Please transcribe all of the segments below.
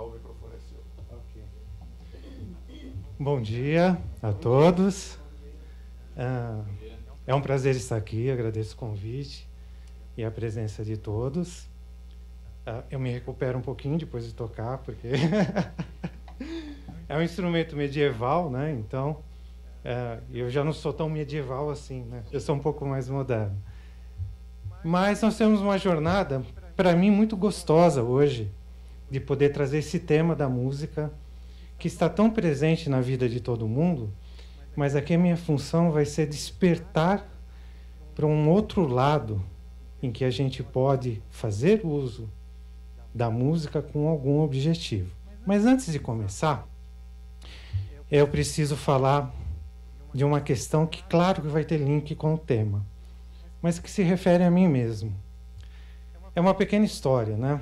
o microfone é seu. Ok. Bom dia a todos. É um prazer estar aqui, agradeço o convite e a presença de todos. Eu me recupero um pouquinho depois de tocar, porque é um instrumento medieval, né? Então, eu já não sou tão medieval assim, né? Eu sou um pouco mais moderno. Mas nós temos uma jornada, para mim, muito gostosa hoje, de poder trazer esse tema da música, que está tão presente na vida de todo mundo, mas aqui a minha função vai ser despertar para um outro lado em que a gente pode fazer uso da música com algum objetivo. Mas antes de começar, eu preciso falar de uma questão que, claro, que vai ter link com o tema, mas que se refere a mim mesmo. É uma pequena história, né?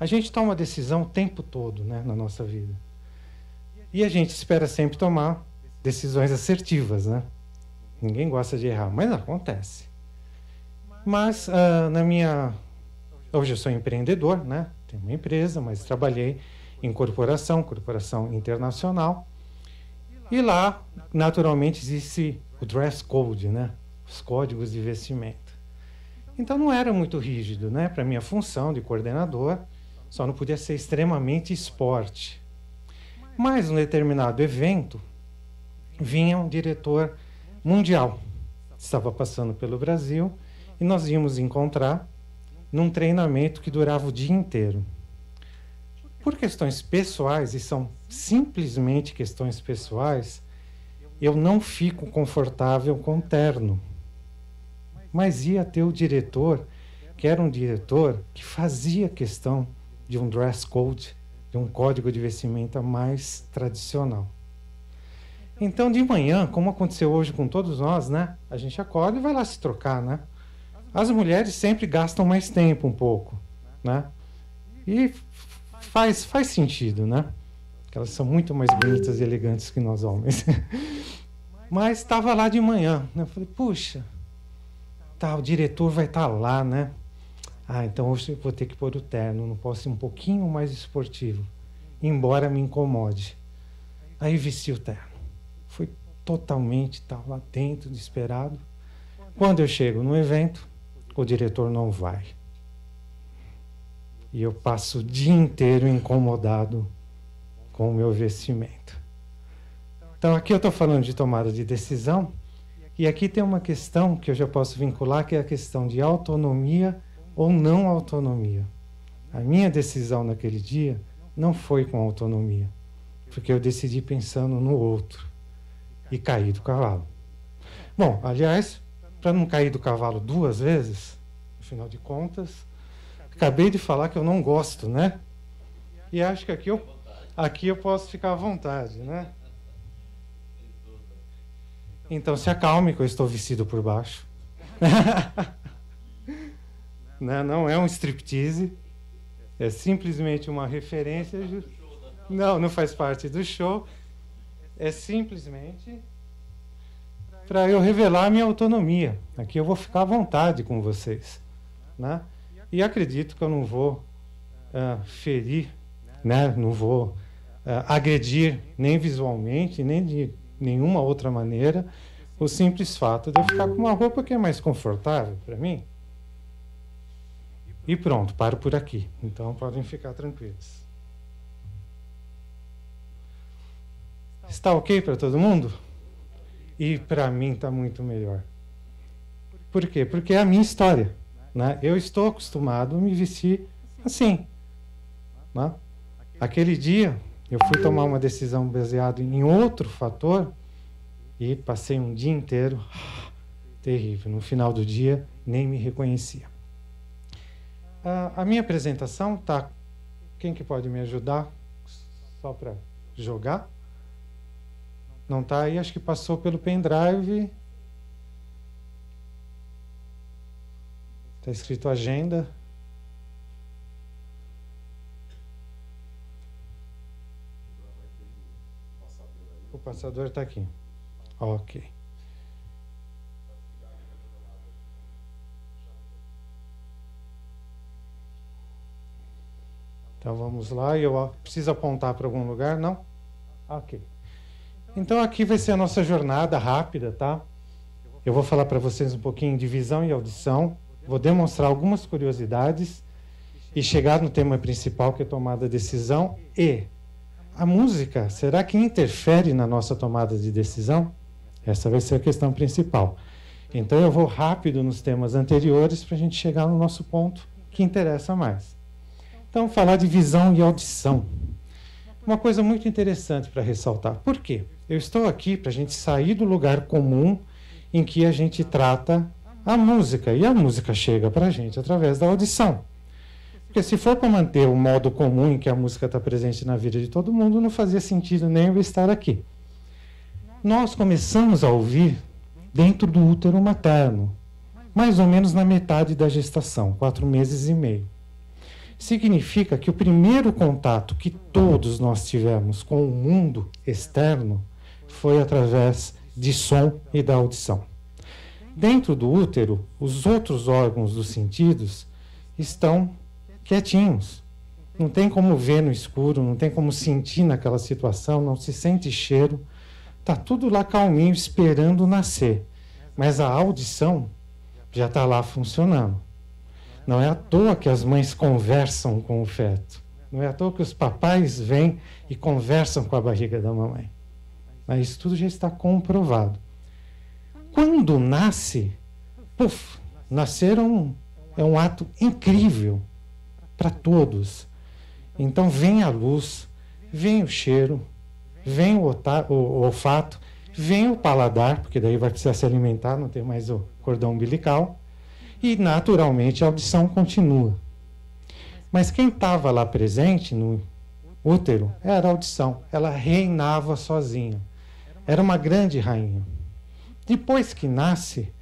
A gente toma decisão o tempo todo, né, na nossa vida. E a gente espera sempre tomar decisões assertivas, né? Ninguém gosta de errar, mas acontece. Mas hoje eu sou empreendedor, né? Tenho uma empresa, mas trabalhei em corporação internacional. E lá, naturalmente, existe o dress code, né? Os códigos de vestimenta. Então não era muito rígido, né? Para minha função de coordenador, só não podia ser extremamente esporte. Mas, num determinado evento, vinha um diretor mundial. Estava passando pelo Brasil e nós íamos encontrar num treinamento que durava o dia inteiro. Por questões pessoais, e são simplesmente questões pessoais, eu não fico confortável com terno. Mas ia ter o diretor, que era um diretor que fazia questão de um dress code, de um código de vestimenta mais tradicional. Então, de manhã, como aconteceu hoje com todos nós, né? A gente acorda e vai lá se trocar, né? As mulheres sempre gastam mais tempo um pouco, né? E faz sentido, né? Porque elas são muito mais bonitas e elegantes que nós homens. Mas estava lá de manhã, né? Eu falei, puxa, tá, o diretor vai estar lá, né? Então hoje eu vou ter que pôr o terno, não posso ir um pouquinho mais esportivo, embora me incomode. Aí vesti o terno. Fui totalmente, estava atento, desesperado. Quando eu chego no evento, o diretor não vai. E eu passo o dia inteiro incomodado com o meu vestimento. Então aqui eu estou falando de tomada de decisão, e aqui tem uma questão que eu já posso vincular, que é a questão de autonomia ou não autonomia. A minha decisão naquele dia não foi com autonomia, porque eu decidi pensando no outro e caí do cavalo. Bom, aliás, para não cair do cavalo duas vezes, afinal de contas, acabei de falar que eu não gosto, né? E acho que aqui eu posso ficar à vontade, né? Então se acalme que eu estou vestido por baixo. Não é um striptease, é simplesmente uma referência. Não faz parte do show. É simplesmente para eu revelar a minha autonomia. Aqui eu vou ficar à vontade com vocês, né? E acredito que eu não vou ferir, né? Não vou agredir nem visualmente, nem de nenhuma outra maneira, o simples fato de eu ficar com uma roupa que é mais confortável para mim. E pronto, paro por aqui. Então podem ficar tranquilos. Está ok para todo mundo? E para mim está muito melhor. Por quê? Porque é a minha história, né? Eu estou acostumado a me vestir assim, né? Aquele dia eu fui tomar uma decisão baseada em outro fator e passei um dia inteiro terrível. No final do dia nem me reconhecia. A minha apresentação tá. Quem que pode me ajudar? Só para jogar? Não está aí, acho que passou pelo pendrive. Está escrito agenda. O passador está aqui. Ok. Então vamos lá, eu preciso apontar para algum lugar, não? Ok. Então aqui vai ser a nossa jornada rápida, tá? Eu vou falar para vocês um pouquinho de visão e audição, vou demonstrar algumas curiosidades e chegar no tema principal, que é tomada de decisão. E a música, será que interfere na nossa tomada de decisão? Essa vai ser a questão principal. Então eu vou rápido nos temas anteriores para a gente chegar no nosso ponto que interessa mais. Então, falar de visão e audição. Uma coisa muito interessante para ressaltar. Por quê? Eu estou aqui para a gente sair do lugar comum em que a gente trata a música. E a música chega para a gente através da audição. Porque se for para manter o modo comum em que a música está presente na vida de todo mundo, não fazia sentido nem eu estar aqui. Nós começamos a ouvir dentro do útero materno, mais ou menos na metade da gestação, 4 meses e meio. Significa que o primeiro contato que todos nós tivemos com o mundo externo foi através de som e da audição. Dentro do útero, os outros órgãos dos sentidos estão quietinhos. Não tem como ver no escuro, não tem como sentir naquela situação, não se sente cheiro. Está tudo lá calminho, esperando nascer. Mas a audição já está lá funcionando. Não é à toa que as mães conversam com o feto. Não é à toa que os papais vêm e conversam com a barriga da mamãe. Mas isso tudo já está comprovado. Quando nasce, nascer é um ato incrível para todos. Então vem a luz, vem o cheiro, vem o olfato, vem o paladar, porque daí vai precisar se alimentar, não tem mais o cordão umbilical, e naturalmente a audição continua. Mas quem estava lá presente no útero era a audição, ela reinava sozinha. Era uma grande rainha. Depois que nasce,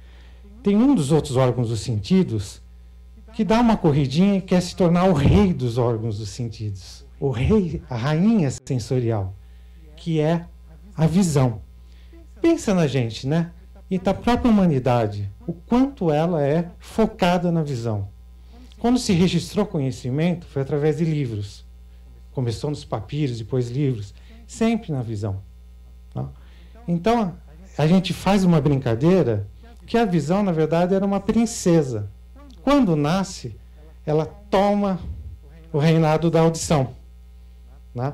tem um dos outros órgãos dos sentidos que dá uma corridinha e quer se tornar o rei dos órgãos dos sentidos. O rei, a rainha sensorial, que é a visão. Pensa na gente, né? E da própria humanidade, o quanto ela é focada na visão. Quando se registrou conhecimento, foi através de livros. Começou nos papiros, depois livros, sempre na visão. Tá? Então, a gente faz uma brincadeira que a visão, na verdade, era uma princesa. Quando nasce, ela toma o reinado da audição. Né?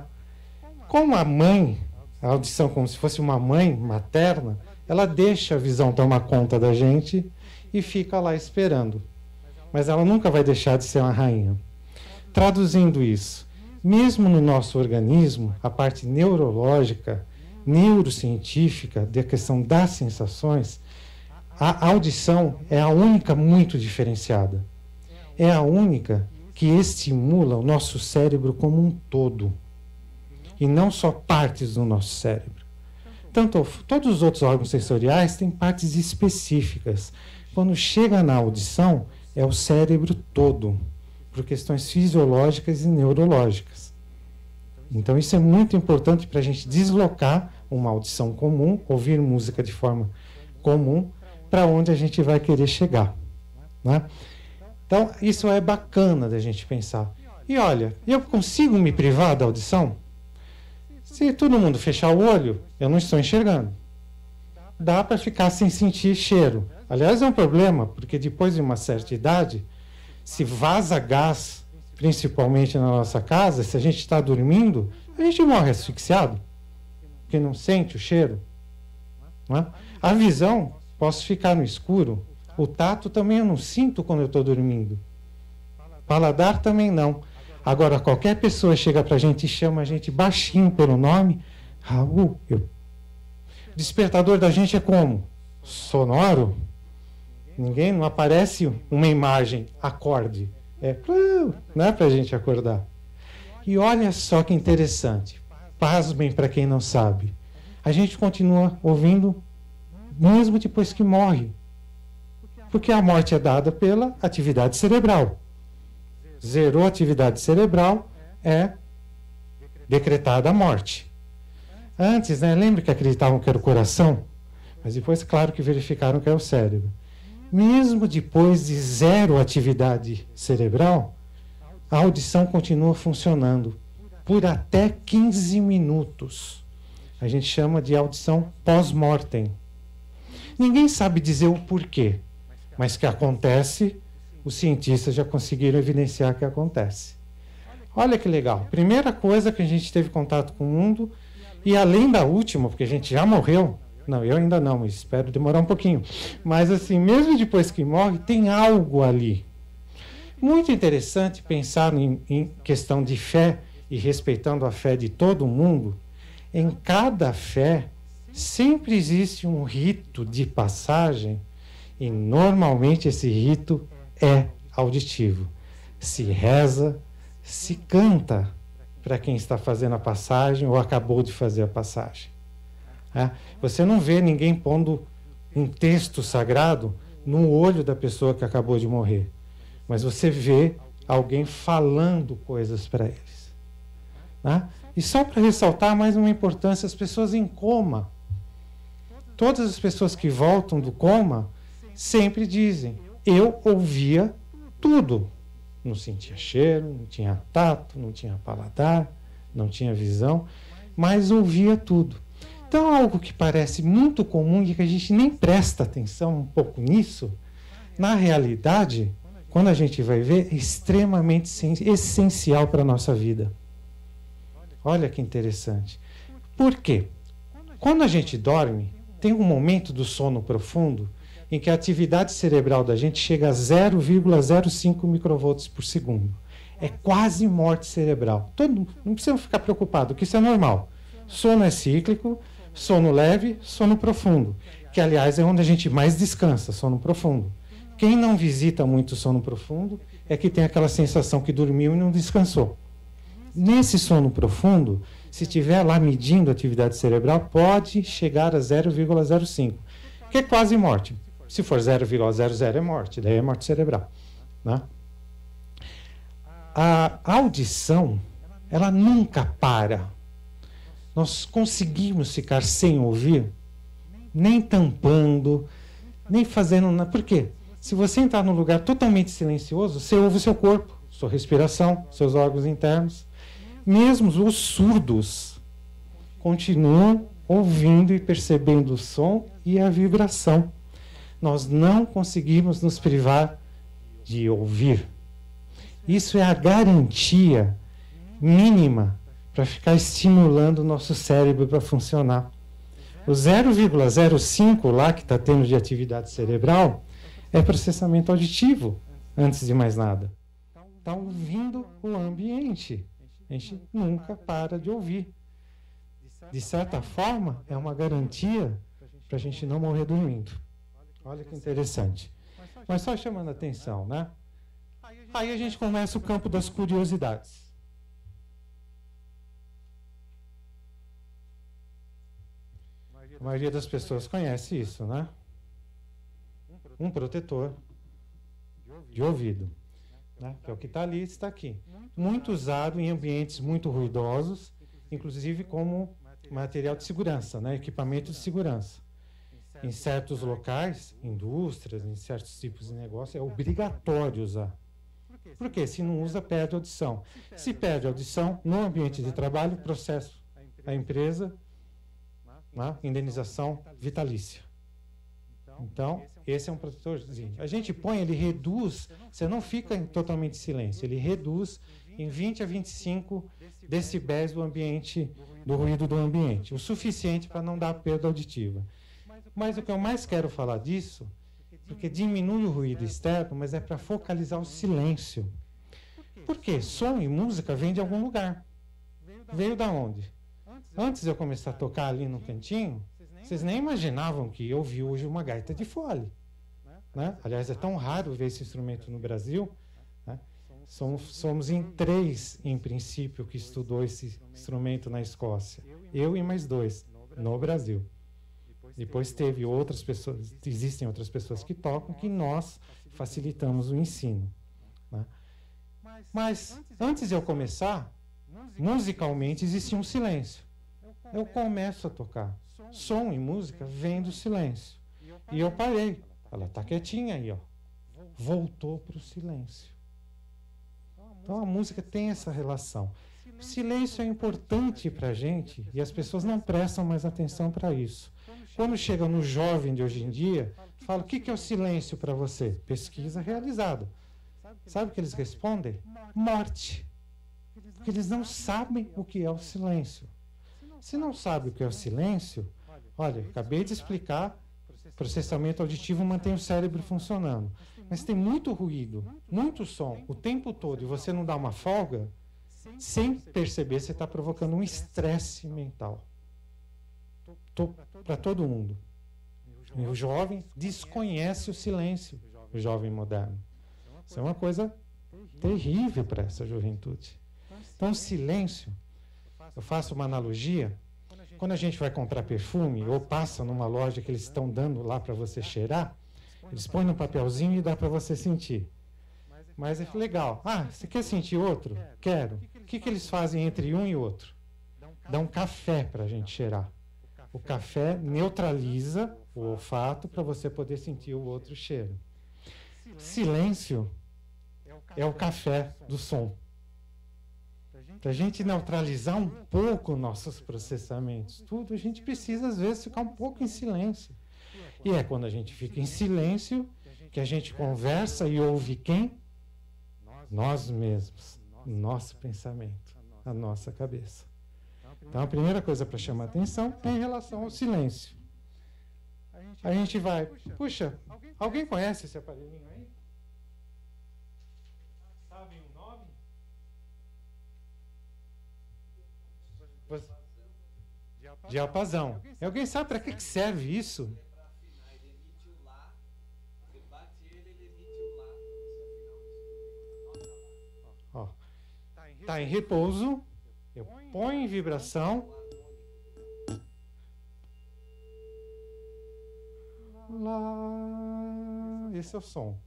Como a mãe, a audição como se fosse uma mãe materna, ela deixa a visão tomar conta da gente e fica lá esperando. Mas ela nunca vai deixar de ser uma rainha. Traduzindo isso, mesmo no nosso organismo, a parte neurológica, neurocientífica, da questão das sensações, a audição é a única muito diferenciada. É a única que estimula o nosso cérebro como um todo. E não só partes do nosso cérebro. Todos os outros órgãos sensoriais têm partes específicas. Quando chega na audição, é o cérebro todo, por questões fisiológicas e neurológicas. Então isso é muito importante para a gente deslocar uma audição comum, ouvir música de forma comum, para onde a gente vai querer chegar. Né? Então isso é bacana da gente pensar. E olha, eu consigo me privar da audição? Se todo mundo fechar o olho, eu não estou enxergando. Dá para ficar sem sentir cheiro. Aliás, é um problema, porque depois de uma certa idade, se vaza gás, principalmente na nossa casa, se a gente está dormindo, a gente morre asfixiado, porque não sente o cheiro. Não é? A visão, posso ficar no escuro. O tato também eu não sinto quando eu estou dormindo. Paladar também não. Agora, qualquer pessoa chega para a gente e chama a gente baixinho pelo nome, Raul, o despertador da gente é como? Sonoro? Ninguém, não aparece uma imagem, acorde. Não é para a gente acordar. E olha só que interessante. Pasmem para quem não sabe. A gente continua ouvindo mesmo depois que morre. Porque a morte é dada pela atividade cerebral. Zerou a atividade cerebral, é decretada a morte. Antes, né, lembra que acreditavam que era o coração? Mas depois, claro que verificaram que é o cérebro. Mesmo depois de zero atividade cerebral, a audição continua funcionando por até 15 minutos. A gente chama de audição pós-mortem. Ninguém sabe dizer o porquê, mas que acontece, os cientistas já conseguiram evidenciar que acontece. Olha que legal. Primeira coisa que a gente teve contato com o mundo, e além da última, porque a gente já morreu, não, eu ainda não, mas espero demorar um pouquinho. Mas assim, mesmo depois que morre, tem algo ali. Muito interessante pensar em questão de fé e respeitando a fé de todo mundo. Em cada fé, sempre existe um rito de passagem e normalmente esse rito é auditivo. Se reza, se canta para quem está fazendo a passagem ou acabou de fazer a passagem. Você não vê ninguém pondo um texto sagrado no olho da pessoa que acabou de morrer, mas você vê alguém falando coisas para eles. E só para ressaltar mais uma importância, as pessoas em coma, todas as pessoas que voltam do coma sempre dizem: eu ouvia tudo. Não sentia cheiro, não tinha tato, não tinha paladar, não tinha visão, mas ouvia tudo. Então, algo que parece muito comum e que a gente nem presta atenção um pouco nisso, na realidade, quando a gente vai ver, é extremamente essencial para a nossa vida. Olha que interessante. Por quê? Quando a gente dorme, tem um momento do sono profundo em que a atividade cerebral da gente chega a 0,05 microvolts por segundo. É quase morte cerebral. Não precisa ficar preocupado, que isso é normal. Sono é cíclico, sono leve, sono profundo, que, aliás, é onde a gente mais descansa, sono profundo. Quem não visita muito sono profundo é que tem aquela sensação que dormiu e não descansou. Nesse sono profundo, se estiver lá medindo a atividade cerebral, pode chegar a 0,05, que é quase morte. Se for 0,00 é morte, daí é morte cerebral. A audição, ela nunca para. Nós conseguimos ficar sem ouvir, nem tampando, nem fazendo nada. Por quê? Se você entrar num lugar totalmente silencioso, você ouve o seu corpo, sua respiração, seus órgãos internos. Mesmo os surdos continuam ouvindo e percebendo o som e a vibração. Nós não conseguimos nos privar de ouvir. Isso é a garantia mínima para ficar estimulando o nosso cérebro para funcionar. O 0,05 lá que está tendo de atividade cerebral é processamento auditivo, antes de mais nada. Está ouvindo o ambiente. A gente nunca para de ouvir. De certa forma, é uma garantia para a gente não morrer dormindo. Olha que interessante. Mas só chamando a atenção, né? Aí a gente começa o campo das curiosidades. A maioria das pessoas conhece isso, né? Um protetor de ouvido, né? Que é o que está ali, está aqui. Muito usado em ambientes muito ruidosos, inclusive como material de segurança, né? Equipamento de segurança. Em certos locais, indústrias, em certos tipos de negócio, é obrigatório usar. Porque se não usa, perde a audição. Se perde a audição, no ambiente de trabalho, processo a empresa, indenização vitalícia. Então, esse é um protetorzinho. A gente põe, ele reduz, você não fica em totalmente silêncio, ele reduz em 20 a 25 decibéis do ambiente, do ruído do ambiente, o suficiente para não dar perda auditiva. Mas o que eu mais quero falar disso, porque diminui o ruído externo, mas é para focalizar o silêncio. Por quê? Som e música vem de algum lugar. Veio da onde? Antes de eu começar a tocar ali no cantinho, vocês nem imaginavam que eu vi hoje uma gaita de fole. Né? Aliás, é tão raro ver esse instrumento no Brasil. Né? Somos em 3, em princípio, que estudou esse instrumento na Escócia. Eu e mais 2, no Brasil. Depois teve outras pessoas, existem outras pessoas que tocam, que nós facilitamos o ensino. Né? Mas, antes de eu começar, musicalmente existia um silêncio. Eu começo a tocar. Som e música vem do silêncio. E eu parei. Ela está quietinha aí, ó. Voltou para o silêncio. Então a música tem essa relação. O silêncio é importante para a gente e as pessoas não prestam mais atenção para isso. Quando chega no jovem de hoje em dia, fala: o que é o silêncio para você? Pesquisa realizada. Sabe o que eles respondem? Morte. Porque eles não sabem o que é o silêncio. Se não sabe o que é o silêncio, olha, acabei de explicar, processamento auditivo mantém o cérebro funcionando. Mas tem muito ruído, muito som, o tempo todo, e você não dá uma folga, sem perceber, você está provocando um estresse mental. Para todo mundo. E o jovem desconhece o silêncio, o jovem moderno. Isso é uma coisa terrível para essa juventude. Então, o silêncio, eu faço uma analogia, quando a gente vai comprar perfume, ou passa numa loja que eles estão dando lá para você cheirar, eles põem no papelzinho e dá para você sentir. Mas é legal. Ah, você quer sentir outro? Quero. O que eles fazem entre um e outro? Dá um café para a gente cheirar. O café neutraliza o olfato para você poder sentir o outro cheiro. Silêncio é o café do som. Para a gente neutralizar um pouco nossos processamentos, tudo, a gente precisa, às vezes, ficar um pouco em silêncio. E é quando a gente fica em silêncio que a gente conversa e ouve quem? Nós mesmos, o nosso pensamento, a nossa cabeça. Então, a primeira coisa para chamar atenção é em relação ao silêncio. A gente vai, puxa, alguém conhece esse aparelhinho aí? Sabem o nome? Diapasão. Alguém sabe para que serve isso? Está em repouso, eu ponho em vibração. Lá, esse é o som.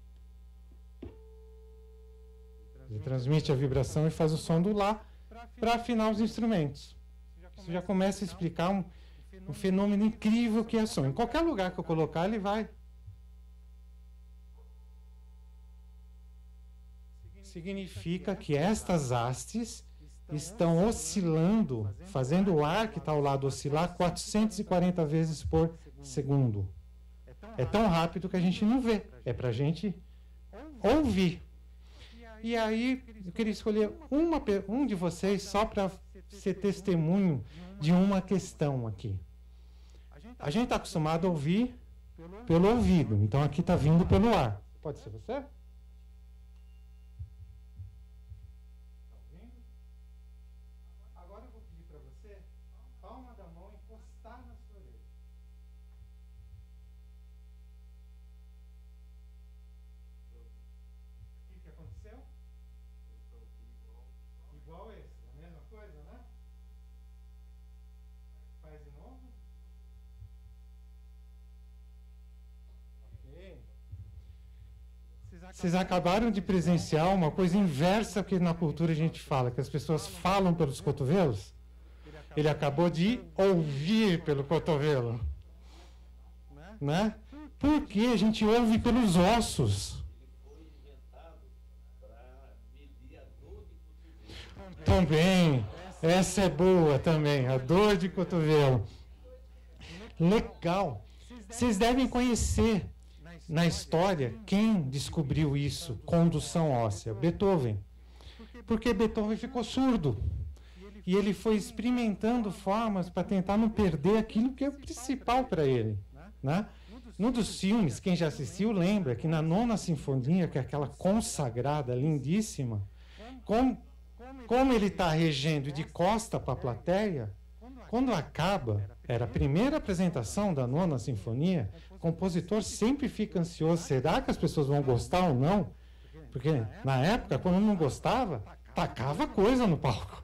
Ele transmite a vibração e faz o som do lá para afinar os instrumentos. Isso já começa a explicar um fenômeno incrível que é som. Em qualquer lugar que eu colocar, ele vai. Significa que estas hastes estão oscilando, fazendo o ar que está ao lado oscilar 440 vezes por segundo. É tão rápido que a gente não vê. É para a gente ouvir. E aí, eu queria escolher um de vocês só para ser testemunho de uma questão aqui. A gente está acostumado a ouvir pelo ouvido, então aqui está vindo pelo ar. Pode ser você? Agora eu vou pedir para você, palma da mão, encostar na sua orelha. O que aconteceu? Igual esse, a mesma coisa, né? Faz de novo. Ok. Vocês acabaram de presenciar uma coisa inversa que na cultura a gente fala, que as pessoas falam pelos cotovelos. Ele acabou de ouvir pelo cotovelo. Né? Porque a gente ouve pelos ossos. Também, essa é boa também, a dor de cotovelo. Legal. Vocês devem conhecer na história quem descobriu isso, condução óssea, Beethoven. Porque Beethoven ficou surdo. E ele foi experimentando formas para tentar não perder aquilo que é o principal para ele. Né? Num dos filmes, quem já assistiu lembra que na Nona Sinfonia, que é aquela consagrada, lindíssima, como ele está regendo de costa para a plateia, quando acaba, era a primeira apresentação da Nona Sinfonia, o compositor sempre fica ansioso, será que as pessoas vão gostar ou não? Porque na época, quando não gostava, tacava coisa no palco.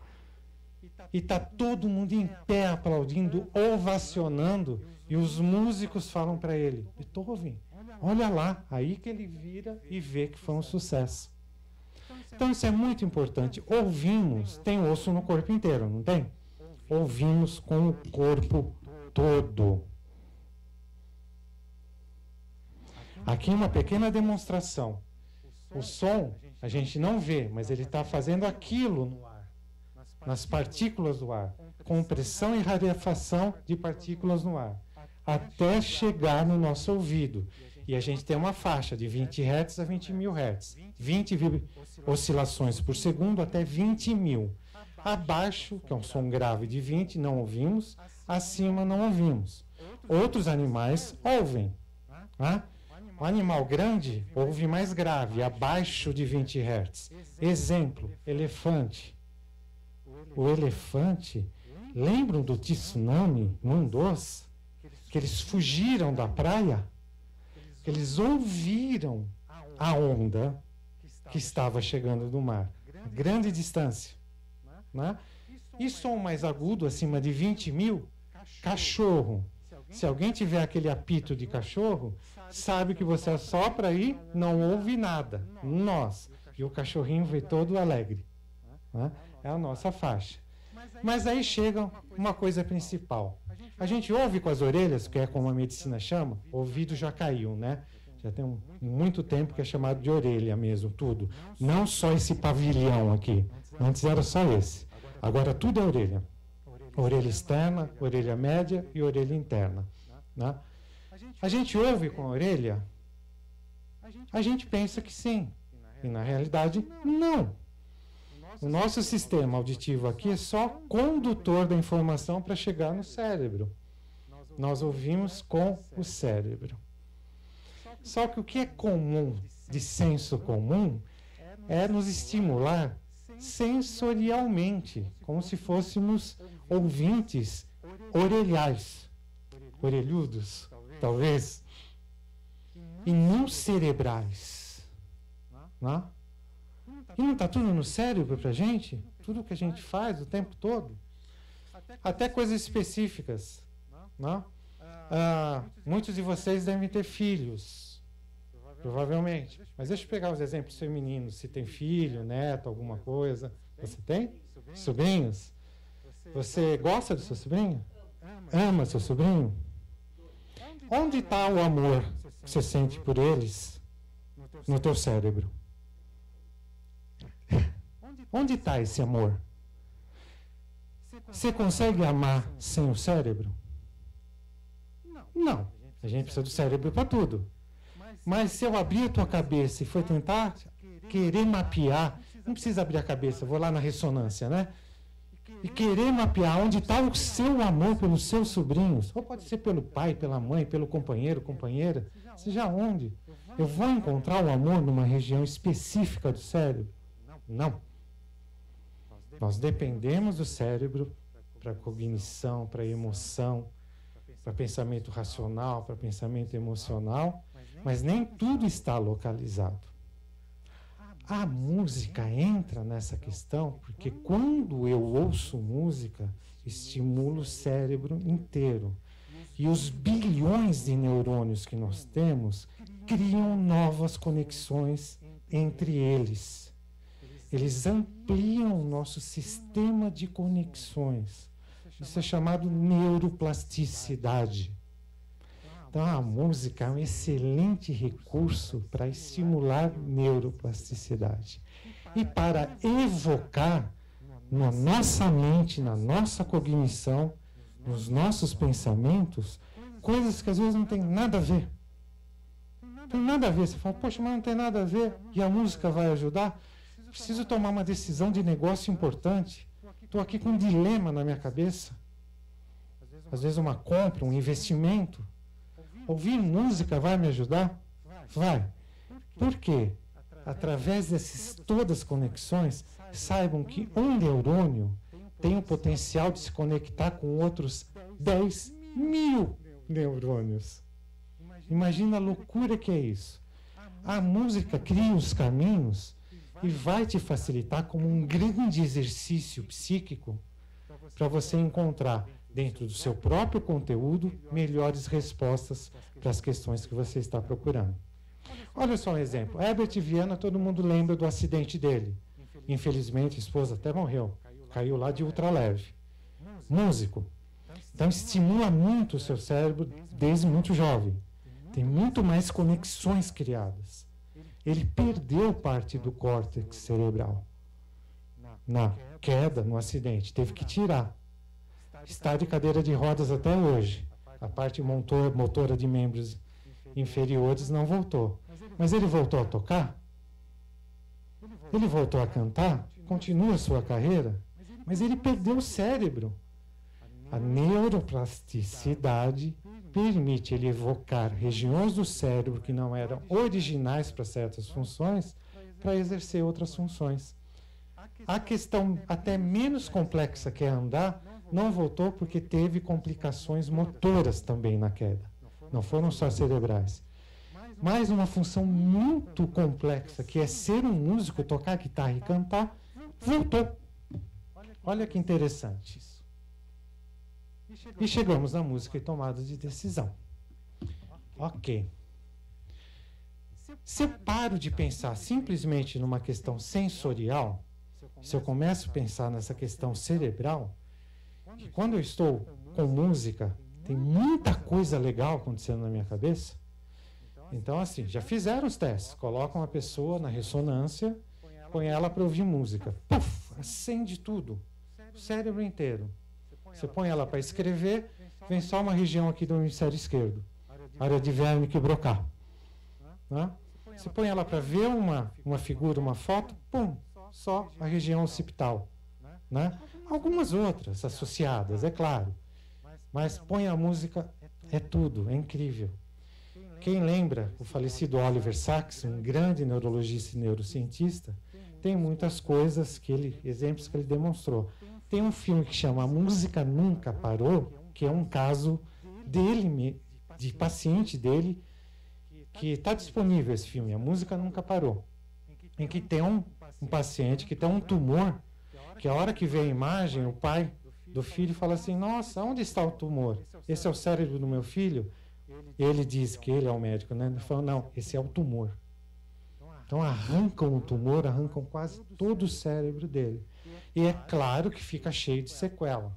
E está todo mundo em pé aplaudindo, ovacionando, e os músicos falam para ele, Beethoven, olha lá, aí que ele vira e vê que foi um sucesso. Então isso é muito importante. Ouvimos, tem osso no corpo inteiro, não tem? Ouvimos com o corpo todo. Aqui uma pequena demonstração. O som a gente não vê, mas ele está fazendo aquilo no ar, nas partículas do ar, compressão e rarefação de partículas no ar, até chegar no nosso ouvido. E a gente tem uma faixa de 20 Hz a 20.000 Hz, 20 oscilações por segundo até 20.000. Abaixo, que é um som grave de 20, não ouvimos, acima não ouvimos. Outros animais ouvem. Tá? O animal grande ouve mais grave, abaixo de 20 Hz. Exemplo, elefante. O elefante, lembram do tsunami no 1, 2? Que eles fugiram da praia? Que eles ouviram a onda que estava chegando do mar. A grande distância. Né? E som mais agudo, acima de 20.000, cachorro. Se alguém tiver aquele apito de cachorro, sabe que você assopra aí, não ouve nada. Nós. E o cachorrinho vem todo alegre. Né? É a nossa faixa. Mas aí chega uma coisa principal. A gente ouve com as orelhas, que é como a medicina chama, o ouvido já caiu, né? Já tem muito tempo que é chamado de orelha mesmo, tudo. Não só esse pavilhão aqui. Antes era só esse. Agora tudo é orelha. Orelha externa, orelha média e orelha interna. Né? A gente ouve com a orelha, a gente pensa que sim. E na realidade, não. O nosso sistema auditivo aqui é só condutor da informação para chegar no cérebro. Nós ouvimos com o cérebro. Só que o que é comum, de senso comum, é nos estimular sensorialmente, como se fôssemos ouvintes orelhais, orelhudos, talvez, e não cerebrais. Né? E não está tudo no cérebro para a gente? Tudo que a gente faz o tempo todo? Até coisas específicas. Né? Muitos de vocês devem ter filhos. Provavelmente. Mas deixa eu pegar os exemplos femininos. Se tem filho, neto, alguma coisa. Você tem? Sobrinhos? Você gosta do seu sobrinho? Ama seu sobrinho? Onde está o amor que você sente por eles? No teu cérebro. Onde está esse amor? Você consegue amar sem o cérebro? Não. A gente precisa do cérebro para tudo. Mas se eu abrir a tua cabeça e for tentar querer mapear, não precisa abrir a cabeça, vou lá na ressonância, né? E querer mapear onde está o seu amor pelos seus sobrinhos, ou pode ser pelo pai, pela mãe, pelo companheiro, companheira, seja onde. Eu vou encontrar o amor numa região específica do cérebro? Não. Nós dependemos do cérebro para cognição, para emoção, para pensamento racional, para pensamento emocional, mas nem tudo está localizado. A música entra nessa questão porque quando eu ouço música, estimula o cérebro inteiro. E os bilhões de neurônios que nós temos criam novas conexões entre eles. Eles ampliam o nosso sistema de conexões. Isso é chamado neuroplasticidade. Então, a música é um excelente recurso para estimular neuroplasticidade. E para evocar na nossa mente, na nossa cognição, nos nossos pensamentos, coisas que às vezes não tem nada a ver. Não tem nada a ver. Você fala, poxa, mas não tem nada a ver. E a música vai ajudar? Preciso tomar uma decisão de negócio importante. Estou aqui com um dilema na minha cabeça. Às vezes uma compra, um investimento. Ouvir música vai me ajudar? Vai. Por quê? Através dessas todas as conexões, saibam que um neurônio tem o potencial de se conectar com outros 10.000 neurônios. Imagina a loucura que é isso. A música cria os caminhos e vai te facilitar como um grande exercício psíquico para você encontrar, dentro do seu próprio conteúdo, melhores respostas para as questões que você está procurando. Olha só um exemplo. Herbert Viana, todo mundo lembra do acidente dele. Infelizmente, a esposa até morreu. Caiu lá de ultraleve. Músico. Então, estimula muito o seu cérebro desde muito jovem. Tem muito mais conexões criadas. ele perdeu parte do córtex cerebral. Na queda, no acidente, teve que tirar. Está de cadeira de rodas até hoje. A parte motora de membros inferiores não voltou. Mas ele voltou a tocar? Ele voltou a cantar? Continua a sua carreira? Mas ele perdeu o cérebro. A neuroplasticidade permite ele evocar regiões do cérebro que não eram originais para certas funções, para exercer outras funções. A questão até menos complexa, que é andar, não voltou porque teve complicações motoras também na queda. Não foram só cerebrais. Mas uma função muito complexa, que é ser um músico, tocar guitarra e cantar, voltou. Olha que interessante isso. E chegamos na música e tomada de decisão. Ok. Se eu paro de pensar simplesmente numa questão sensorial, se eu começo a pensar nessa questão cerebral, que quando eu estou com música, tem muita coisa legal acontecendo na minha cabeça. Então, assim, já fizeram os testes. Colocam a pessoa na ressonância, põe ela para ouvir música. Puf, acende tudo. O cérebro inteiro. Você põe ela para escrever, vem só uma região aqui do hemisfério esquerdo. Área de Wernicke-Broca. Né? Você põe ela para ver uma figura, uma foto, pum, só a região occipital. Né? Algumas outras associadas, é claro. Mas põe a música, é tudo, é incrível. Quem lembra o falecido Oliver Sacks, um grande neurologista e neurocientista, tem muitas coisas exemplos que ele demonstrou. Tem um filme que chama A Música Nunca Parou, que é um caso dele, de paciente dele, que está disponível esse filme, A Música Nunca Parou, em que tem um paciente que tem um tumor, que a hora que vê a imagem, o pai do filho fala assim, nossa, onde está o tumor? Esse é o cérebro do meu filho? Ele diz que ele é o médico, né? Ele falou, não, esse é o tumor. Então arrancam o tumor, arrancam quase todo o cérebro dele. E é claro que fica cheio de sequela.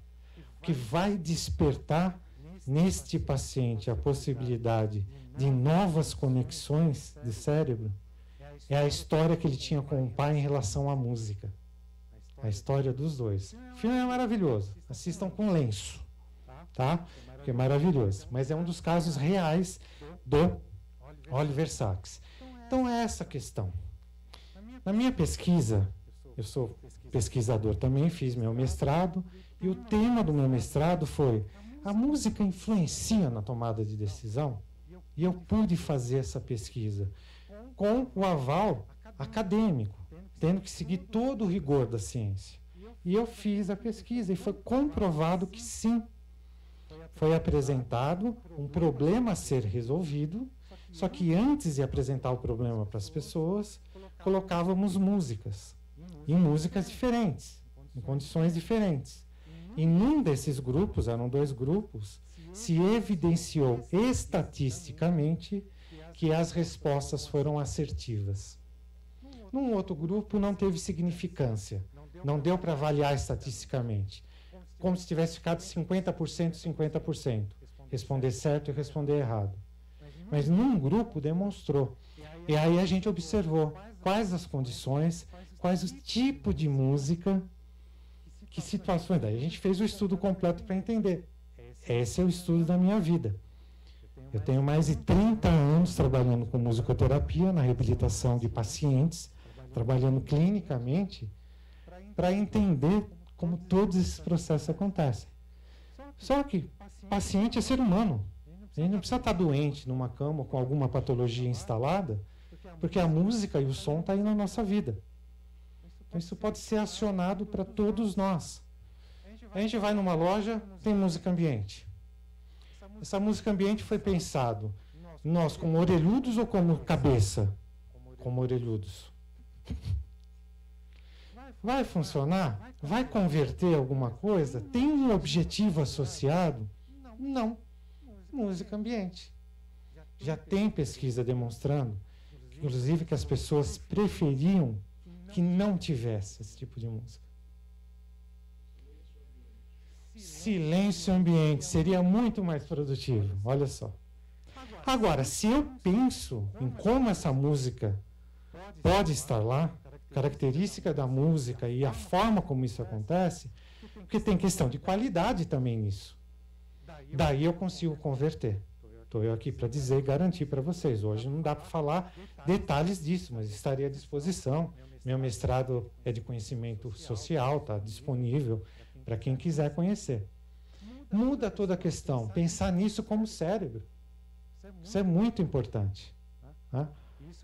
O que vai despertar neste paciente a possibilidade de novas conexões de cérebro é a história que ele tinha com o pai em relação à música. A história dos dois. O filme é maravilhoso. Assistam com lenço. Tá? Porque é maravilhoso. Mas é um dos casos reais do Oliver Sacks. Então é essa a questão. Na minha pesquisa, eu sou pesquisador também, fiz meu mestrado, e o tema do meu mestrado foi: a música influencia na tomada de decisão? E eu pude fazer essa pesquisa com o aval acadêmico, tendo que seguir todo o rigor da ciência. E eu fiz a pesquisa e foi comprovado que sim. Foi apresentado um problema a ser resolvido, só que antes de apresentar o problema para as pessoas, colocávamos músicas, em músicas diferentes, em condições diferentes. E num desses grupos, eram 2 grupos, se evidenciou estatisticamente que as respostas foram assertivas. Num outro grupo não teve significância, não deu para avaliar estatisticamente, como se tivesse ficado 50%, 50%, responder certo e responder errado. Mas num grupo demonstrou. E aí a gente observou quais as condições, quais o tipo de música, que situações. Daí a gente fez o estudo completo para entender. Esse é o estudo da minha vida. Eu tenho mais de 30 anos trabalhando com musicoterapia, na reabilitação de pacientes, trabalhando clinicamente, para entender como todos esses processos acontecem. Só que paciente é ser humano. Ele não precisa estar doente numa cama com alguma patologia instalada, porque a música e o som estão aí na nossa vida. Então isso pode ser acionado para todos nós. A gente vai numa loja, tem música ambiente. Essa música ambiente foi pensado nós como orelhudos ou como cabeça? Como orelhudos. Vai funcionar? Vai converter alguma coisa? Tem um objetivo associado? Não. Música ambiente. Já tem pesquisa demonstrando, inclusive, que as pessoas preferiam que não tivesse esse tipo de música. Silêncio ambiente seria muito mais produtivo, olha só. Agora, se eu penso em como essa música pode estar lá, característica da música e a forma como isso acontece, porque tem questão de qualidade também nisso. Daí eu consigo converter. Estou eu aqui para dizer e garantir para vocês. Hoje não dá para falar detalhes disso, mas estaria à disposição. Meu mestrado é de conhecimento social, está disponível para quem quiser conhecer. Muda toda a questão, pensar nisso como cérebro. Isso é muito importante. Né?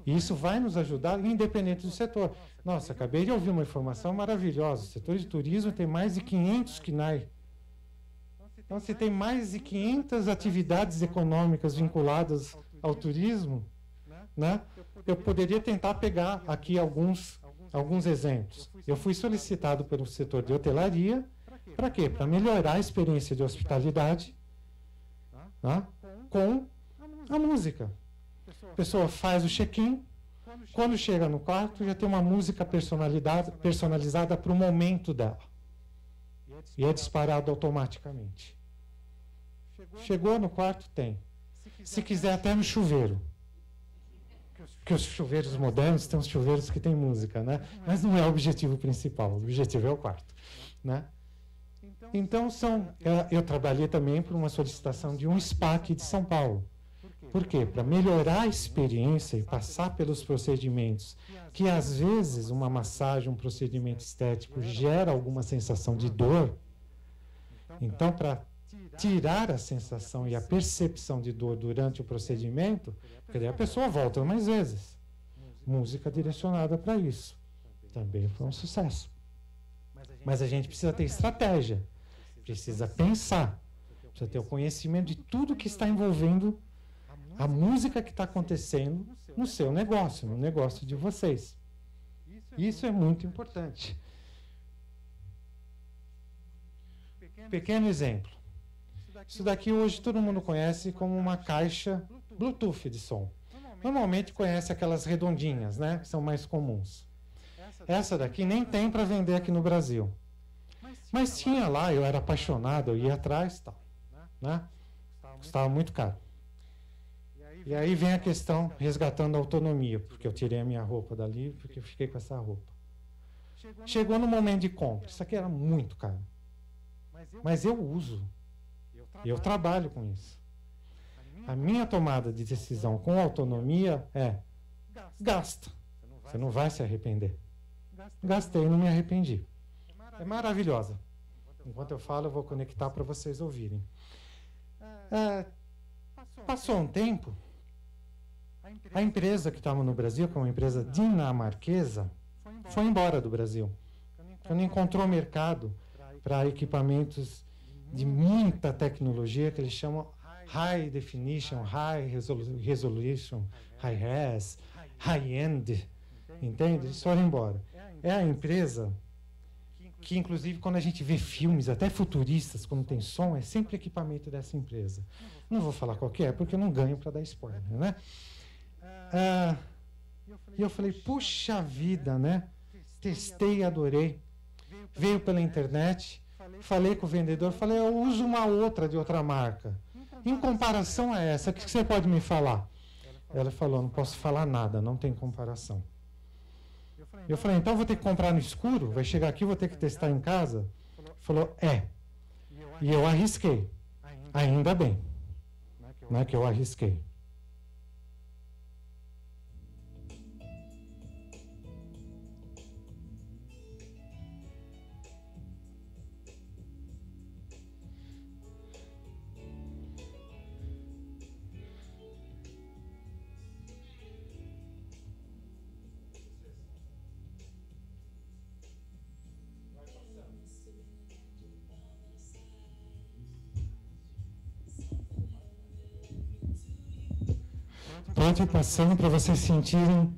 E isso vai nos ajudar, independente do setor. Nossa, acabei de ouvir uma informação maravilhosa. O setor de turismo tem mais de 500 KNAI. Então, se tem mais de 500 atividades econômicas vinculadas ao turismo, né, eu poderia tentar pegar aqui alguns exemplos. Eu fui solicitado pelo setor de hotelaria, para quê? Para melhorar a experiência de hospitalidade, né, com a música. A pessoa faz o check-in, quando chega no quarto já tem uma música personalizada para o momento dela. E é disparado automaticamente. Chegou no quarto, tem. Se quiser, até no chuveiro. Porque os chuveiros modernos têm uns chuveiros que têm música, né? Mas não é o objetivo principal. O objetivo é o quarto, né? Então, eu trabalhei também por uma solicitação de um spa aqui de São Paulo. Por quê? Para melhorar a experiência e passar pelos procedimentos, que às vezes uma massagem, um procedimento estético gera alguma sensação de dor. Então, para tirar a sensação e a percepção de dor durante o procedimento, porque daí a pessoa volta mais vezes. Música direcionada para isso. Também foi um sucesso. Mas a gente precisa ter estratégia, precisa pensar, precisa ter o conhecimento de tudo que está envolvendo a música que está acontecendo no seu negócio, no negócio de vocês. Isso é muito importante. Pequeno exemplo. Isso daqui hoje todo mundo conhece como uma caixa Bluetooth de som. Normalmente conhece aquelas redondinhas, né, que são mais comuns. Essa daqui nem tem para vender aqui no Brasil. Mas tinha lá, eu era apaixonado, eu ia atrás, tal, né? Custava muito caro. E aí vem a questão resgatando a autonomia, porque eu tirei a minha roupa dali, porque eu fiquei com essa roupa. Chegou no momento de compra, isso aqui era muito caro. Mas eu uso, eu trabalho com isso. A minha tomada de decisão com autonomia é: gasta, você não vai se arrepender. Gastei e não me arrependi. É maravilhosa. Enquanto eu falo, eu vou conectar para vocês ouvirem. Passou um tempo, a empresa que estava no Brasil, que é uma empresa dinamarquesa, foi embora do Brasil. Não encontrou mercado para equipamentos de muita tecnologia, que eles chamam High Definition, High Resolution, High Res, High End. Entende? Eles foram embora. É a empresa que, inclusive, quando a gente vê filmes, até futuristas, quando tem som, é sempre equipamento dessa empresa. Não vou falar qual que é, porque eu não ganho para dar spoiler, né? E eu falei, puxa vida, né? Testei, adorei. Veio pela internet, falei com o vendedor, falei, eu uso uma outra de outra marca. Em comparação a essa, o que você pode me falar? Ela falou, não posso falar nada, não tem comparação. Eu falei, então vou ter que comprar no escuro? Vai chegar aqui, vou ter que testar em casa? Falou, é. E eu arrisquei. Ainda bem. Não é que eu arrisquei. Pode ir passando para vocês sentirem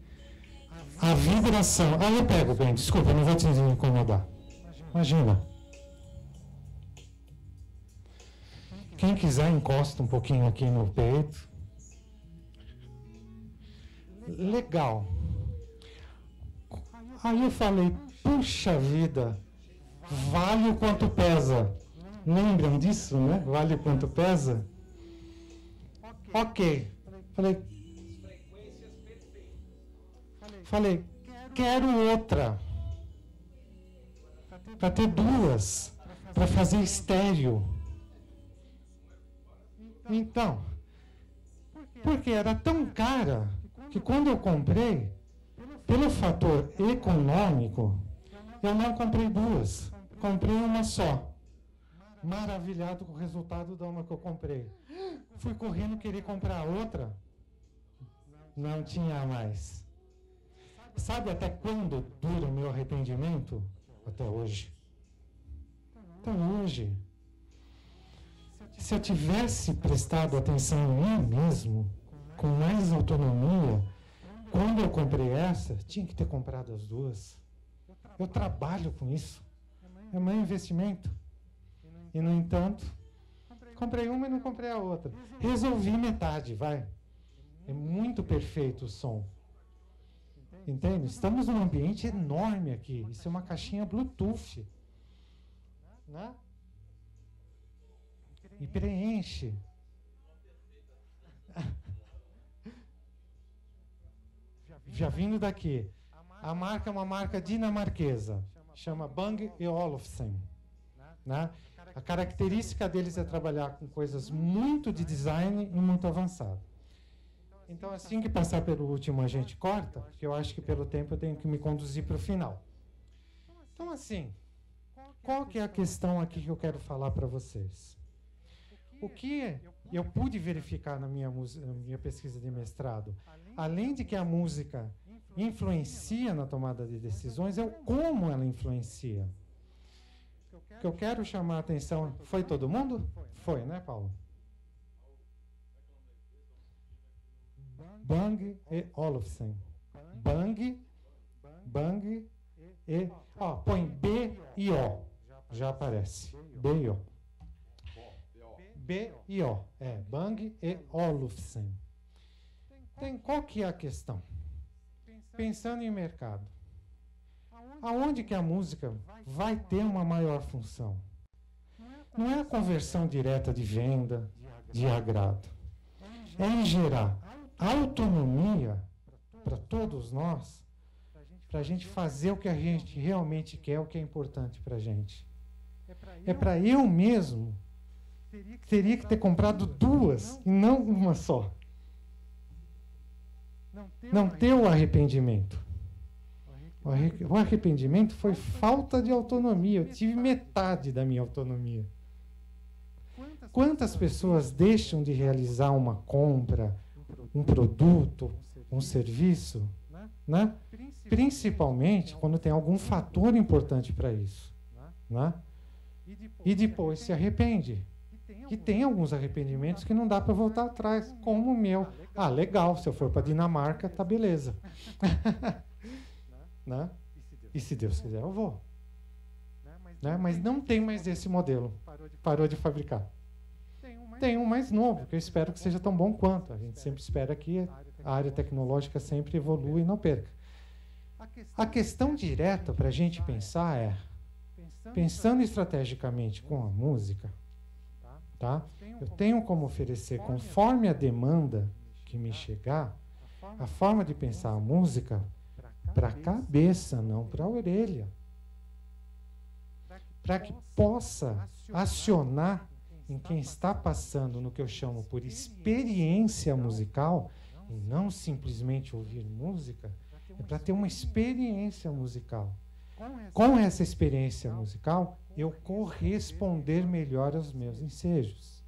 a vibração. Ah, eu pego, bem, desculpa, não vou te incomodar. Imagina. Quem quiser, encosta um pouquinho aqui no peito. Legal. Aí eu falei, puxa vida, vale o quanto pesa. Lembram disso, né? Vale o quanto pesa? Ok. Falei, Falei, quero outra. Para ter duas. Para fazer estéreo. Então, porque era tão cara que quando eu comprei, pelo fator econômico, eu não comprei duas. Comprei uma só. Maravilhado com o resultado da uma que eu comprei. Fui correndo querer comprar outra. Não tinha mais. Sabe até quando dura o meu arrependimento? Até hoje. Até hoje. Se eu tivesse prestado atenção em mim mesmo, com mais autonomia, quando eu comprei essa, tinha que ter comprado as duas. Eu trabalho com isso. É meu investimento. E, no entanto, comprei uma e não comprei a outra. Resolvi metade, vai. É muito perfeito o som. Entende? Estamos num ambiente enorme aqui. Isso é uma caixinha Bluetooth. Né? E preenche. Já vindo daqui. A marca é uma marca dinamarquesa. Chama Bang & Olufsen. Né? A característica deles é trabalhar com coisas muito de design e muito avançado. Então, assim que passar pelo último, a gente corta, porque eu acho que pelo tempo eu tenho que me conduzir para o final. Então, assim, qual que é a questão aqui que eu quero falar para vocês? O que eu pude verificar na minha pesquisa de mestrado, além de que a música influencia na tomada de decisões, é o como ela influencia. O que eu quero chamar a atenção... Foi todo mundo? Foi, né, Paulo? Bang & Olufsen. Bang e... Ó, põe B e O. Já aparece. B e O. B e O. É, Bang & Olufsen. Qual que é a questão? Pensando em mercado. Aonde que a música vai ter uma maior função? Não é a conversão direta de venda, de agrado. É em gerar autonomia para todos nós, para a gente fazer o que a gente realmente quer, o que é importante para a gente. É para eu mesmo teria que ter comprado duas e não uma só. Não ter o arrependimento. O arrependimento foi falta de autonomia. Eu tive metade da minha autonomia. Quantas pessoas deixam de realizar uma compra, um produto, um serviço, né? Principalmente quando tem algum fator importante para isso, né? E depois se arrepende. Que tem alguns arrependimentos que não dá para voltar atrás, como o meu. Ah, legal, se eu for para Dinamarca, tá beleza. Né? E se Deus quiser, eu vou. Né? Mas não tem mais esse modelo. Parou de fabricar. Tem um mais novo, que eu espero que seja tão bom quanto. A gente sempre espera que a área tecnológica sempre evolua e não perca. A questão direta para a gente pensar é, pensando estrategicamente com a música, tá? Eu tenho como oferecer, conforme a demanda que me chegar, a forma de pensar a música para a cabeça, não para a orelha. Para que possa acionar em quem está passando no que eu chamo por experiência musical, e não simplesmente ouvir música, é para ter uma experiência musical. Com essa experiência musical, eu corresponder melhor aos meus ensejos.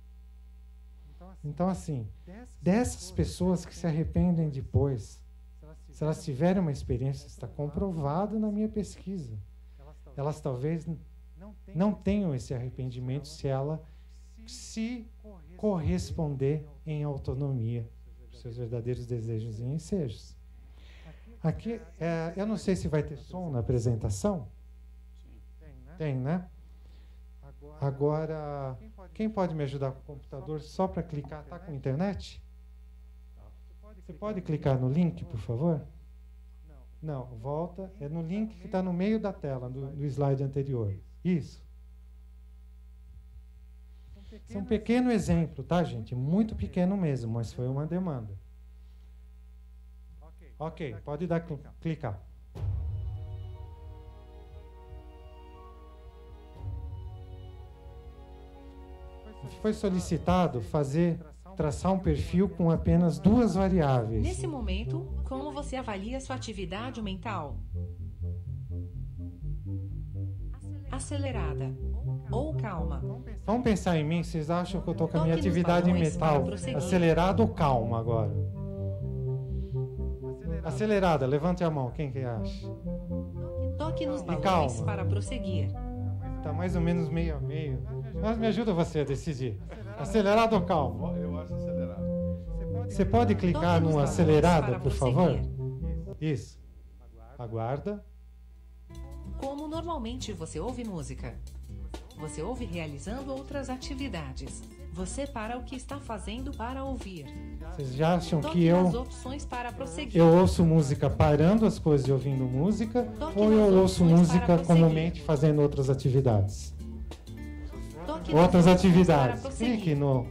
Então, assim, dessas pessoas que se arrependem depois, se elas tiverem uma experiência, está comprovado na minha pesquisa, elas talvez não tenham esse arrependimento se ela se corresponder em autonomia aos seus verdadeiros desejos e ensejos. Aqui, eu não sei se vai ter som na apresentação. Tem, né? Agora, quem pode me ajudar com o computador só para clicar? Está com internet? Você pode clicar no link, por favor? Não, volta. É no link que está no meio da tela, do slide anterior. Isso. Isso é um pequeno exemplo, tá, gente? Muito pequeno mesmo, mas foi uma demanda. Ok, pode dar clicar. Foi solicitado traçar um perfil com apenas 2 variáveis. Nesse momento, como você avalia sua atividade mental? Acelerada ou calma? Vamos pensar em mim, vocês acham que eu estou com a minha Toque nos atividade balões mental para prosseguir. acelerada ou calma agora? Acelerada, levante a mão, quem que acha? Toque nos balões calma. para prosseguir. Está mais ou menos meio a meio. Mas me ajuda você a decidir. Acelerado ou calmo? Eu acho acelerado. Você pode clicar Toque nos no balões acelerada, para por favor? prosseguir. Isso. Aguarda. Como normalmente você ouve música? Você ouve realizando outras atividades. Você para o que está fazendo para ouvir. Vocês já acham que Toque nas eu opções para prosseguir. ouço música parando as coisas e ouvindo música? Toque Ou nas eu ouço opções música para prosseguir. comumente fazendo outras atividades? Toque nas Outras opções atividades. para prosseguir. Clique no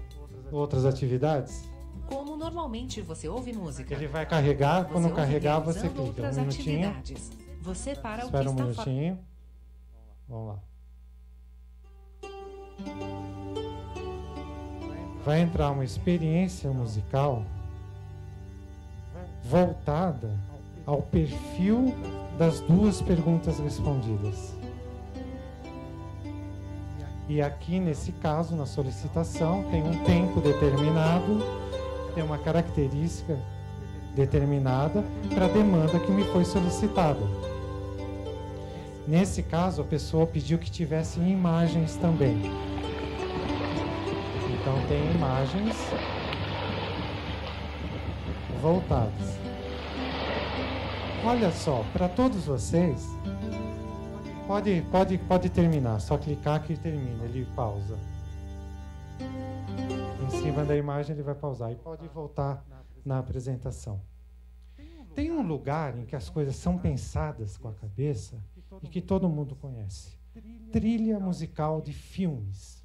outras atividades. Como normalmente você ouve música. Ele vai carregar. Você Quando ouve carregar, você realizando clica. outras Um minutinho. atividades. Você para o que Espera um está minutinho. Vamos lá. Vai entrar uma experiência musical voltada ao perfil das 2 perguntas respondidas. E aqui, nesse caso, na solicitação, tem um tempo determinado, tem uma característica determinada para a demanda que me foi solicitada. Nesse caso, a pessoa pediu que tivesse imagens também. Então, tem imagens voltadas. Olha só, para todos vocês, pode terminar, só clicar que termina, ele pausa. Em cima da imagem ele vai pausar e pode voltar na apresentação. Tem um lugar em que as coisas são pensadas com a cabeça e que todo mundo conhece. Trilha musical de filmes.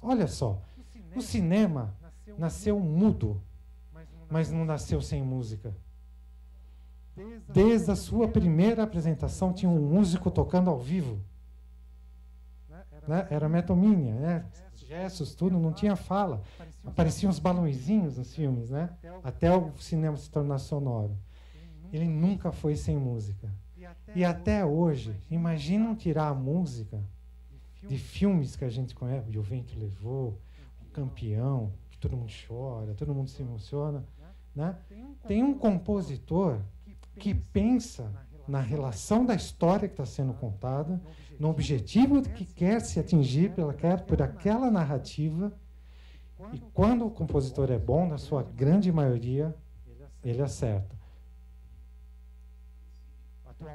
Olha só, o cinema nasceu mudo, mas não nasceu sem música. Desde a sua primeira apresentação tinha um músico tocando ao vivo. Né? Era metonímia, né? Gestos, tudo, não tinha fala. Apareciam os balõezinhos nos filmes, né? Até o cinema se tornar sonoro. Ele nunca foi sem música. E até hoje, imaginam tirar a música de filmes que a gente conhece, E o Vento Levou, O Campeão, que todo mundo chora, todo mundo se emociona. Né? Tem um compositor que pensa na relação da história que está sendo contada, no objetivo que quer se atingir por aquela narrativa, e quando o compositor é bom, na sua grande maioria, ele acerta.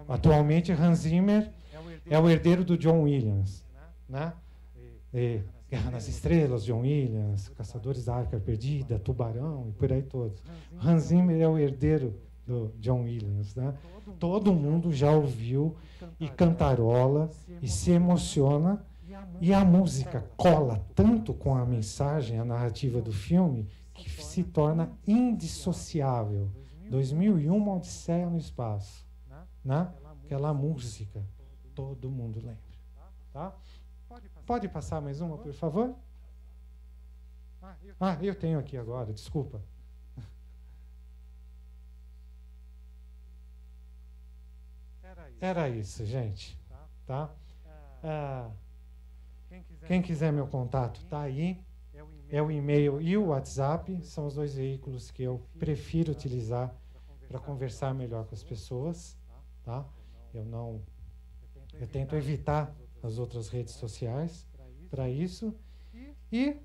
Atualmente, Hans Zimmer é o herdeiro do John Williams. Né? Guerra nas Estrelas, John Williams, Caçadores da Arca Perdida, Tubarão e por aí todos. Hans Zimmer é o herdeiro do John Williams. Né? Todo mundo já ouviu e cantarola e se emociona, e a música cola tanto com a mensagem, a narrativa do filme, que se torna indissociável. 2001, Uma Odisseia no Espaço. Né? Aquela música, todo mundo lembra. Tá? Pode passar mais uma, por favor? Eu tenho aqui agora, desculpa. Era isso, gente. Tá? Quem quiser meu contato, tá aí. É o e-mail e o WhatsApp, são os 2 veículos que eu prefiro utilizar para conversar melhor com as pessoas. Tá? Eu tento evitar as outras redes sociais para isso. E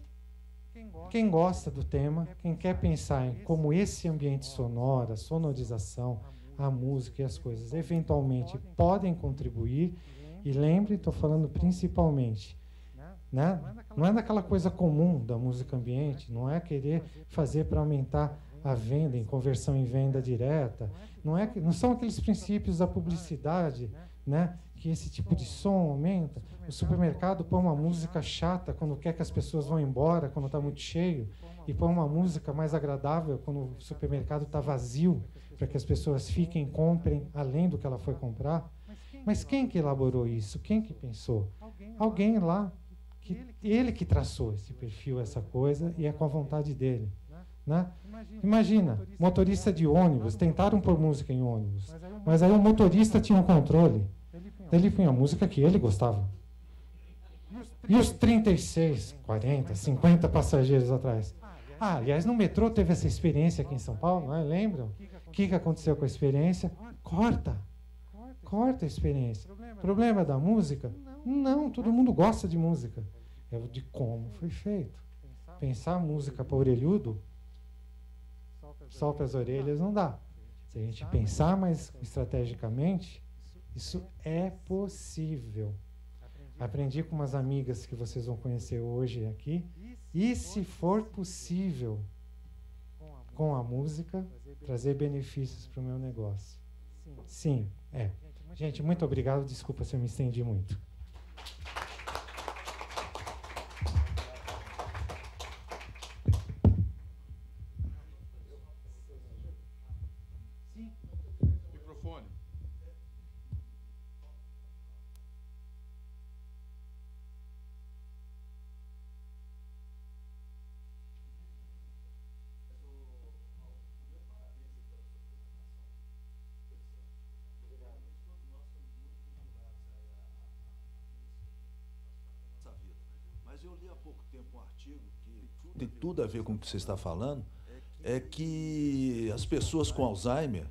quem gosta do tema, quem quer pensar em como esse ambiente sonoro, a sonorização, a música e as coisas eventualmente podem contribuir, e lembre, estou falando principalmente, né? Não é daquela coisa comum da música ambiente, não é querer fazer para aumentar a venda, em conversão em venda direta, não são aqueles princípios da publicidade, né, que esse tipo de som aumenta. O supermercado põe uma música chata quando quer que as pessoas vão embora, quando está muito cheio, e põe uma música mais agradável quando o supermercado está vazio, para que as pessoas fiquem e comprem além do que ela foi comprar. Mas quem que elaborou isso? Quem que pensou? Alguém lá, ele que traçou esse perfil, essa coisa, e é com a vontade dele. Né? Imagina, motorista de ônibus, tentaram pôr música em ônibus, mas aí o motorista tinha um controle. Ele punha a música que ele gostava. E os 36, 40, 50 passageiros atrás? Aliás, no metrô teve essa experiência aqui em São Paulo, né? Lembram? O que aconteceu com a experiência? Corta a experiência. Problema da música? Não, todo mundo gosta de música. É de como foi feito. Pensar música para orelhudo, solta as orelhas, não dá. Se a gente pensar mais estrategicamente, isso é possível. Aprendi com umas amigas que vocês vão conhecer hoje aqui. E se for possível, com a música, trazer benefícios para o meu negócio? Sim, é. Gente, muito obrigado. Desculpa se eu me estendi muito. Microfone. Mas eu li há pouco tempo um artigo que tem tudo a ver com o que você está falando, é que as pessoas com Alzheimer,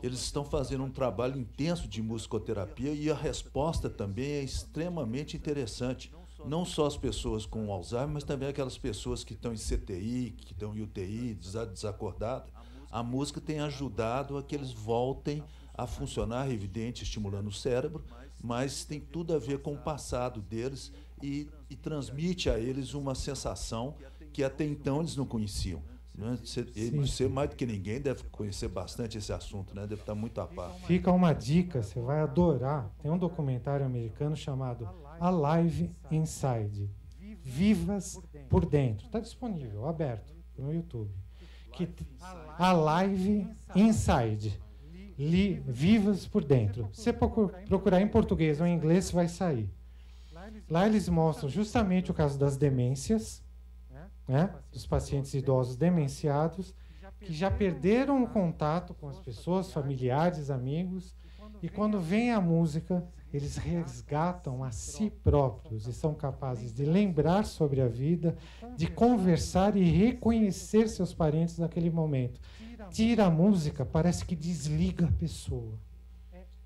eles estão fazendo um trabalho intenso de musicoterapia e a resposta também é extremamente interessante. Não só as pessoas com Alzheimer, mas também aquelas pessoas que estão em CTI, que estão em UTI, desacordadas. A música tem ajudado a que eles voltem a funcionar, evidente, estimulando o cérebro, mas tem tudo a ver com o passado deles e transmite a eles uma sensação que até então eles não conheciam. Né? Você, mais do que ninguém, deve conhecer bastante esse assunto, né? Deve estar muito a par. Fica uma dica, você vai adorar. Tem um documentário americano chamado Alive Inside. Vivas por Dentro. Está disponível, aberto, no YouTube. Alive Inside. Vivas por Dentro. Se você procurar em português ou em inglês, vai sair. Lá eles mostram justamente o caso das demências, né, dos pacientes idosos demenciados, que já perderam o contato com as pessoas, familiares, amigos, e quando vem a música, eles resgatam a si próprios e são capazes de lembrar sobre a vida, de conversar e reconhecer seus parentes naquele momento. Tira a música, parece que desliga a pessoa.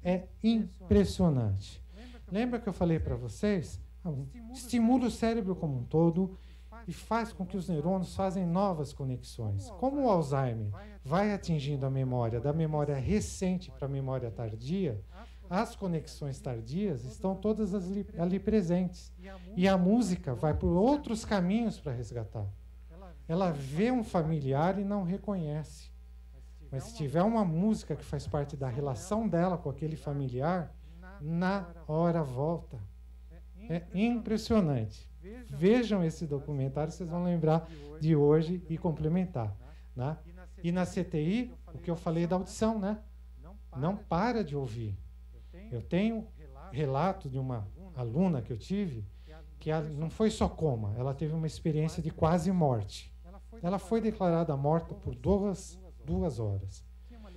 É impressionante. Lembra que eu falei para vocês? Estimula o cérebro como um todo e faz com que os neurônios fazem novas conexões. Como o Alzheimer vai atingindo a memória, da memória recente para a memória tardia, as conexões tardias estão todas ali presentes. E a música vai por outros caminhos para resgatar. Ela vê um familiar e não reconhece. Mas se tiver uma música que faz parte da relação dela com aquele familiar, na hora volta. É impressionante. Vejam esse documentário, vocês vão lembrar de hoje e complementar. Né? E na CTI, o que eu falei da audição, né? Não para de ouvir. Eu tenho relato de uma aluna que eu tive, que não foi só coma, ela teve uma experiência de quase morte. Ela foi declarada morta por duas horas.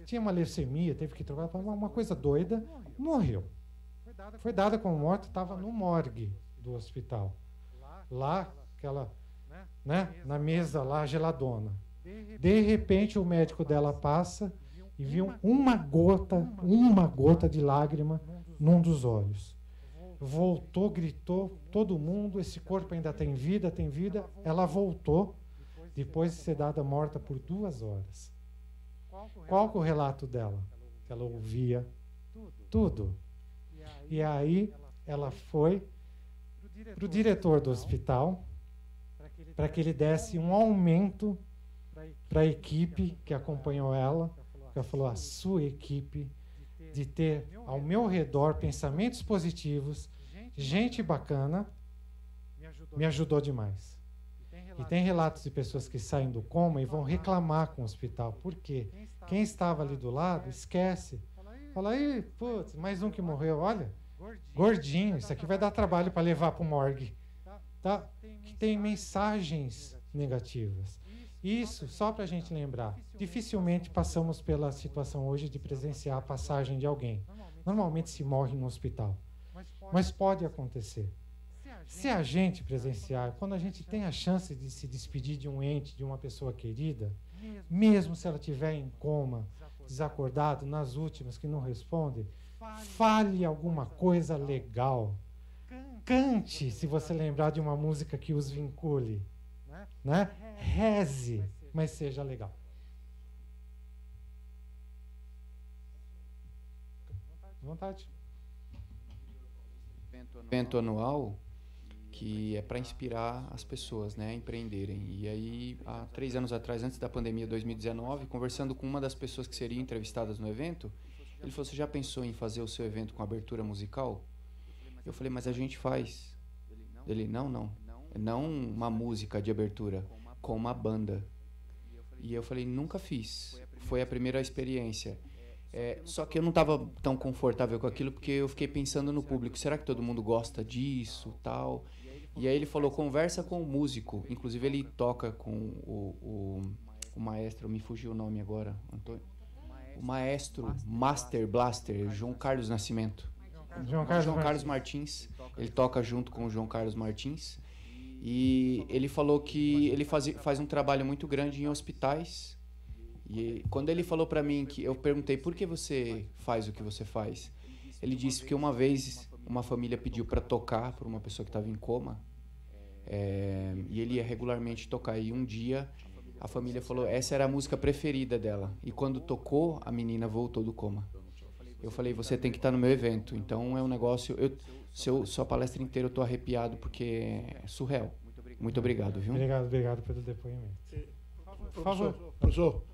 Tinha uma leucemia, teve que trocar, uma coisa doida, morreu. Foi dada como morta, estava no morgue do hospital. Lá, na mesa lá, geladona. De repente, o médico dela passa e viu uma gota de lágrima num dos olhos. Voltou, gritou, todo mundo, esse corpo ainda tem vida. Ela voltou, depois de ser dada morta por 2 horas. Qual que é o relato dela? Que ela ouvia tudo. E aí ela foi para o diretor do hospital para que ele desse um aumento para a equipe que acompanhou ela. Ela falou, a sua equipe, de ter ao meu redor pensamentos positivos, gente bacana, me ajudou demais. E tem relatos de pessoas que saem do coma e vão reclamar com o hospital. Por quê? Quem estava ali do lado esquece. Fala, aí, putz, mais um que morreu, olha, gordinho, isso aqui vai dar trabalho para levar para o morgue. Tá? Que tem mensagens negativas. Isso, só para a gente lembrar, dificilmente passamos pela situação hoje de presenciar a passagem de alguém. Normalmente se morre no hospital. Mas pode acontecer. Se a gente presenciar, quando a gente tem a chance de se despedir de um ente, de uma pessoa querida, mesmo se ela estiver em coma, desacordado, nas últimas, que não responde, fale alguma coisa legal. Cante, se você lembrar de uma música que os vincule. Né? Reze, mas seja legal. Vontade. Evento anual que é para inspirar as pessoas, né, a empreenderem. E aí, há 3 anos atrás, antes da pandemia, 2019, conversando com uma das pessoas que seriam entrevistadas no evento, ele falou, você já pensou em fazer o seu evento com abertura musical? Eu falei, mas a gente faz. Ele, não uma música de abertura, com uma banda. E eu falei, nunca fiz. Foi a primeira experiência. Só que eu não estava tão confortável com aquilo, porque eu fiquei pensando no público. Será que todo mundo gosta disso, tal? E aí ele falou, conversa com o músico. Inclusive ele toca com o maestro, me fugiu o nome agora, Antônio. O maestro Master Blaster, João Carlos Nascimento. João Carlos Martins. Ele toca junto com o João Carlos Martins. E ele falou que ele faz um trabalho muito grande em hospitais. E quando ele falou para mim, que eu perguntei, por que você faz o que você faz? Ele disse que uma vez uma família pediu para tocar para uma pessoa que estava em coma. E ele ia regularmente tocar. E um dia a família falou, essa era a música preferida dela. E quando tocou, a menina voltou do coma. Eu falei, você tem que estar no meu evento. Então é um negócio... Sua palestra inteira eu estou arrepiado porque é surreal. Muito obrigado, viu? Obrigado pelo depoimento. Por favor. Professor,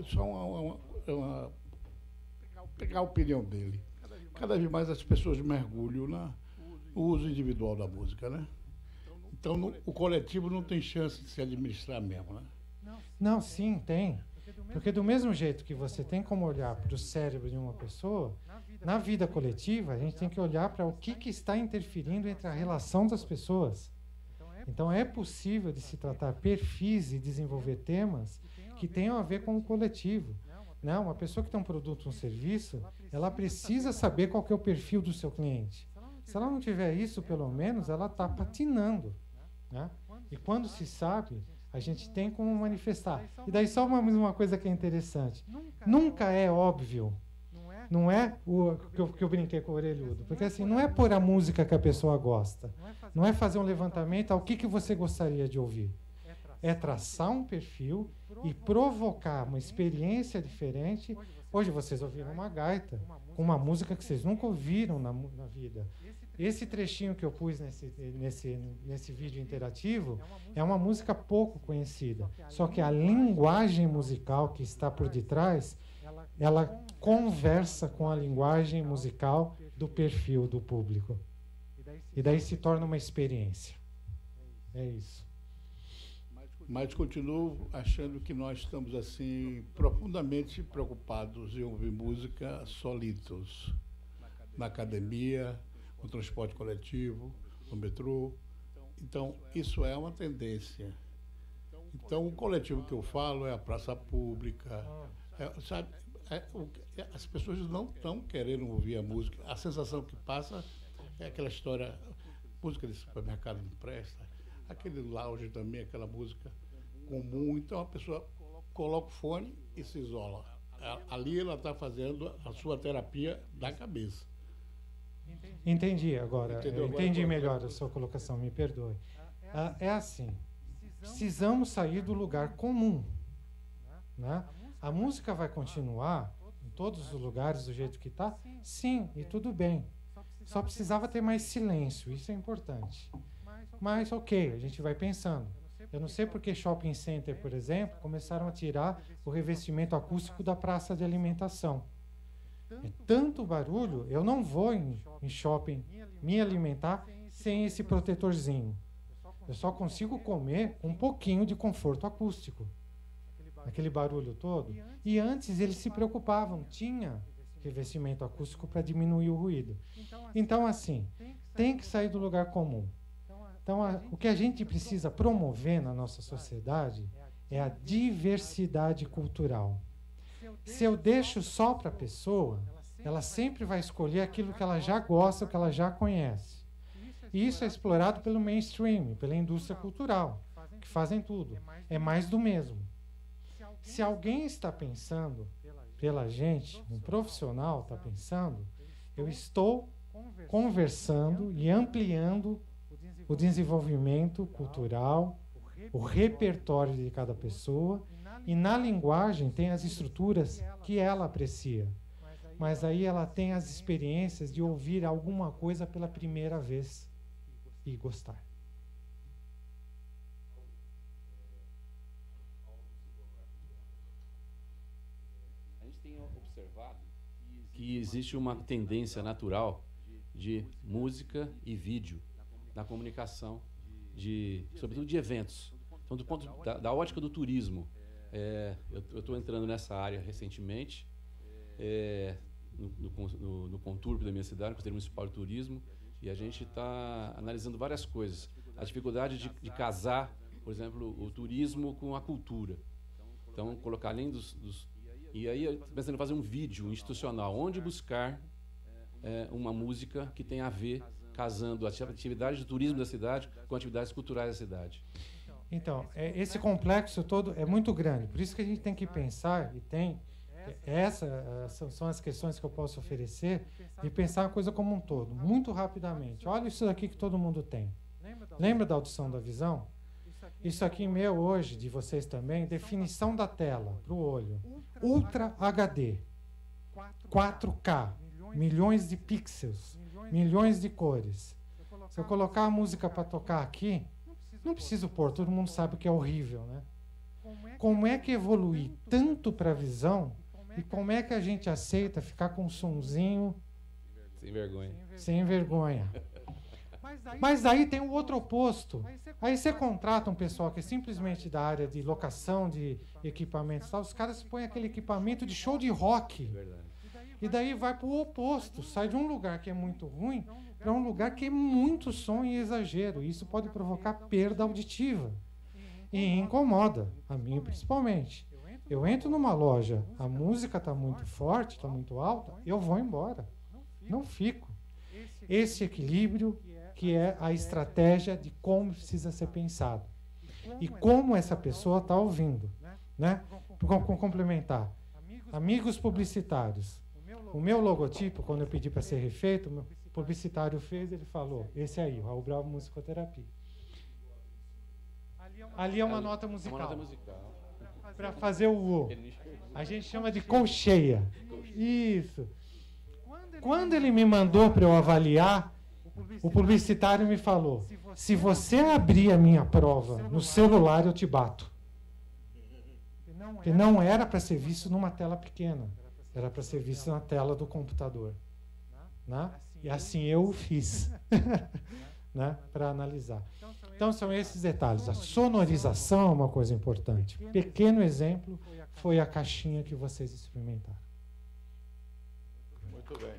só pegar a opinião dele. Cada vez mais as pessoas mergulham no uso individual da música, né? Então o coletivo não tem chance de se administrar mesmo, né? Não, sim, tem. Porque do mesmo jeito que você tem como olhar para o cérebro de uma pessoa, na vida coletiva a gente tem que olhar para o que está interferindo entre a relação das pessoas. Então é possível de se tratar perfis e desenvolver temas que tenham a ver com o coletivo. Não, uma pessoa que tem um produto ou um serviço, ela precisa saber qual que é o perfil do seu cliente. Se ela não tiver isso, pelo menos, ela está patinando. Né? E quando se sabe, a gente tem como manifestar. E daí só uma coisa que é interessante. Nunca é óbvio. Não é o que eu brinquei com o orelhudo. Porque assim, não é pôr a música que a pessoa gosta. Não é fazer um levantamento ao que você gostaria de ouvir. É traçar um perfil e provocar uma experiência diferente. Hoje vocês ouviram uma gaita com uma música que vocês nunca ouviram na vida. Esse trechinho que eu pus nesse vídeo interativo é uma música pouco conhecida. Só que a linguagem musical que está por detrás, ela conversa com a linguagem musical do perfil do público. E daí se torna uma experiência. É isso. Mas continuo achando que nós estamos assim profundamente preocupados em ouvir música solitos, na academia, no transporte coletivo, no metrô. Então, isso é uma tendência. Então, o coletivo que eu falo é a praça pública. Sabe, as pessoas não estão querendo ouvir a música. A sensação que passa é aquela história, música de supermercado não presta, aquele lounge também, aquela música comum. Então, a pessoa coloca o fone e se isola. Ali ela está fazendo a sua terapia da cabeça. Entendi agora. Entendi melhor a sua colocação, me perdoe. É assim, precisamos sair do lugar comum. Né? A música vai continuar em todos os lugares do jeito que está? Sim, e tudo bem. Só precisava ter mais silêncio, isso é importante. Mas ok, a gente vai pensando. Eu não sei porque shopping center, por exemplo, começaram a tirar o revestimento acústico da praça de alimentação. É tanto barulho, eu não vou em shopping me alimentar sem esse protetorzinho. Eu só consigo comer um pouquinho de conforto acústico. Aquele barulho todo. E antes eles se preocupavam, tinha revestimento acústico para diminuir o ruído. Então, assim, tem que sair do lugar comum. Então, o que a gente precisa promover na nossa sociedade é a diversidade cultural. Se eu deixo só para a pessoa, ela sempre vai escolher aquilo que ela já gosta, o que ela já conhece. E isso é explorado pelo mainstream, pela indústria cultural, que fazem tudo. É mais do mesmo. Se alguém está pensando pela gente, um profissional está pensando, eu estou conversando e ampliando o desenvolvimento cultural, o repertório de cada pessoa, e na linguagem tem as estruturas que ela aprecia. Mas aí ela tem as experiências de ouvir alguma coisa pela primeira vez e gostar. A gente tem observado que existe uma tendência natural de música e vídeo na comunicação, sobretudo de eventos. Então, do ponto da ótica do turismo, eu estou entrando nessa área recentemente, no Conturb da minha cidade, no Conselho Municipal de Turismo, e a gente está analisando várias coisas. A dificuldade de casar, por exemplo, o turismo com a cultura. Então, colocar além E aí, pensando em fazer um vídeo institucional, onde buscar uma música que tenha a ver, casando a atividade de turismo da cidade com atividades culturais da cidade. Então, esse complexo todo é muito grande, por isso que a gente tem que pensar, são as questões que eu posso oferecer, de pensar a coisa como um todo, muito rapidamente. Olha isso daqui que todo mundo tem. Lembra da audição da visão? Isso aqui meu hoje, de vocês também, definição da tela para o olho. Ultra HD, 4K, milhões de pixels, milhões de cores. Se eu colocar a música para tocar aqui, não preciso pôr, todo mundo sabe que é horrível, né? Como é que evoluir tanto para a visão e como é que a gente aceita ficar com um sonzinho sem vergonha? Sem vergonha. Mas aí tem o outro oposto. Aí você contrata um pessoal que é simplesmente da área de locação de equipamentos, tal, os caras põem aquele equipamento de show de rock. Verdade. E daí vai para o oposto, sai de um lugar que é muito ruim para um lugar que é muito som e exagero. Isso pode provocar perda auditiva. E incomoda, a mim principalmente. Eu entro numa loja, a música está muito forte, está muito alta, eu vou embora. Não fico. Esse equilíbrio que é a estratégia de como precisa ser pensado. E como essa pessoa está ouvindo. Né? Para complementar. Amigos publicitários. O meu logotipo, quando eu pedi para ser refeito, o meu publicitário fez, ele falou, esse aí, o Raul Bravo Musicoterapia. Ali é uma nota musical. Uma nota musical. Para fazer o U. A gente chama de colcheia. Isso. Quando ele me mandou para eu avaliar, o publicitário me falou, se você abrir a minha prova no celular, eu te bato. Porque não era para ser visto numa tela pequena. Era para ser visto na tela do computador. Né? E assim eu o fiz. Né? Para analisar. Então são esses detalhes. A sonorização é uma coisa importante. Pequeno exemplo foi a caixinha que vocês experimentaram. Muito bem.